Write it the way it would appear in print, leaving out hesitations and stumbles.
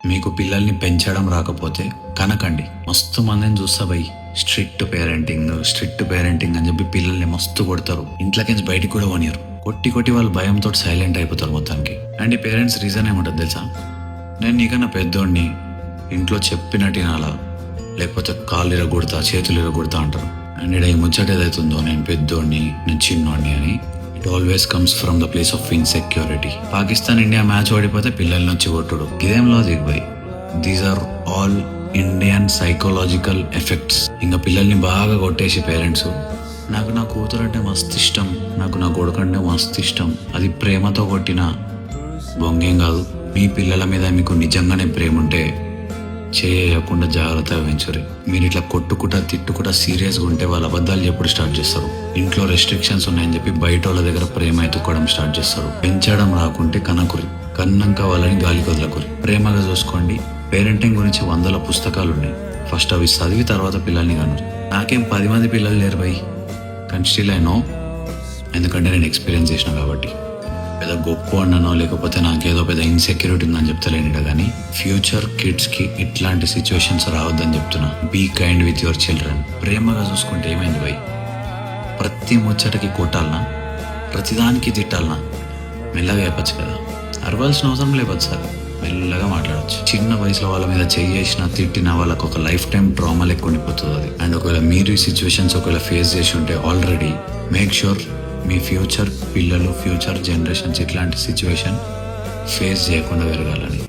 మీకు పిల్లల్ని పెంచడం రాకపోతే కనకండి. మస్తు మందిని చూస్తా భయ్, స్ట్రిక్ట్ పేరెంటింగ్ అని చెప్పి పిల్లల్ని మస్తు కొడతారు. ఇంట్లోకి బయటికి కూడా పోనీయరు. కొట్టి కొట్టి వాళ్ళు భయంతో సైలెంట్ అయిపోతారు మొత్తానికి. అండ్ ఈ పేరెంట్స్ రీజన్ ఏముంటుంది తెలుసా? నేను నీకన్నా పెద్దోడిని, ఇంట్లో చెప్పినట్టు వినాలా, లేకపోతే కాళ్ళు ఇరగొడతా చేతులు ఇరగొడతా అంటారు. అండ్ ఇక్కడ ఈ ముచ్చట ఏదైతుందో నేను పెద్దోడిని నేను చిన్నోడిని అని, it always comes from the place of insecurity. Pakistan India match ఓడిపోతే పిల్లల నుంచి కొట్టుడు, ఇదేం లాజిక్ బై? These are all Indian psychological effects. ఇంకా పిల్లల్ని బాగా కొట్టేసి పేరెంట్స్, నాకు నా కూతురు అంటే మస్తు ఇష్టం, నాకు నా కొడుకు అంటే మస్తు ఇష్టం, అది ప్రేమతో కొట్టిన బొంగేం కాదు. మీ పిల్లల మీద మీకు నిజంగానే ప్రేమ ఉంటే చేయకుండా జాగ్రత్తగా పెంచురి. మీరు ఇట్లా కొట్టుకుంటా తిట్టుకుంటా సీరియస్గా ఉంటే వాళ్ళు అబద్ధాలు చెప్పుడు స్టార్ట్ చేస్తారు. ఇంట్లో రెస్ట్రిక్షన్స్ ఉన్నాయని చెప్పి బయట వాళ్ళ దగ్గర ప్రేమ ఎత్తుకోవడం స్టార్ట్ చేస్తారు. పెంచడం రాకుంటే కనకురి, కన్నంక వాళ్ళని గాలి కొదలకురి. ప్రేమగా చూసుకోండి. పేరెంటింగ్ గురించి 100 పుస్తకాలు ఉన్నాయి. ఫస్ట్ అవి చదివి తర్వాత పిల్లల్ని కనురు. నాకేం 10 మంది పిల్లలు లేరు బై, కానీ స్టిల్ ఐ నో, ఎందుకంటే నేను ఎక్స్పీరియన్స్ చేసిన కాబట్టి. పెద్ద గొప్ప అన్ననో లేకపోతే నాకేదో పెద్ద ఇన్సెక్యూరిటీ ఉందని చెప్తలేనిట, కానీ ఫ్యూచర్ కిడ్స్కి ఇట్లాంటి సిచ్యువేషన్స్ రావద్దని చెప్తున్నా. Be kind with your children. ప్రేమగా చూసుకుంటే ఏమైంది బై? ప్రతి ముచ్చటకి కొట్టాలనా, ప్రతిదానికి తిట్టాలనా? మెల్లగా చెప్పచ్చు కదా, అరవాల్సిన అవసరం లేవచ్చు సార్, మెల్లగా మాట్లాడచ్చు. చిన్న వయసులో వాళ్ళ మీద చేసిన తిట్టిన వాళ్ళకు ఒక లైఫ్ టైం ట్రామా లెక్క ఉండిపోతుంది అది. అండ్ ఒకవేళ మీరు ఈ సిచ్యువేషన్స్ ఒకవేళ ఫేస్ చేసి ఉంటే ఆల్రెడీ, మేక్ షూర్ మీ ఫ్యూచర్ పిల్లలు, ఫ్యూచర్ జనరేషన్స్ ఇట్లాంటి సిచ్యువేషన్ ఫేస్ చేయకుండా పెరగాలని.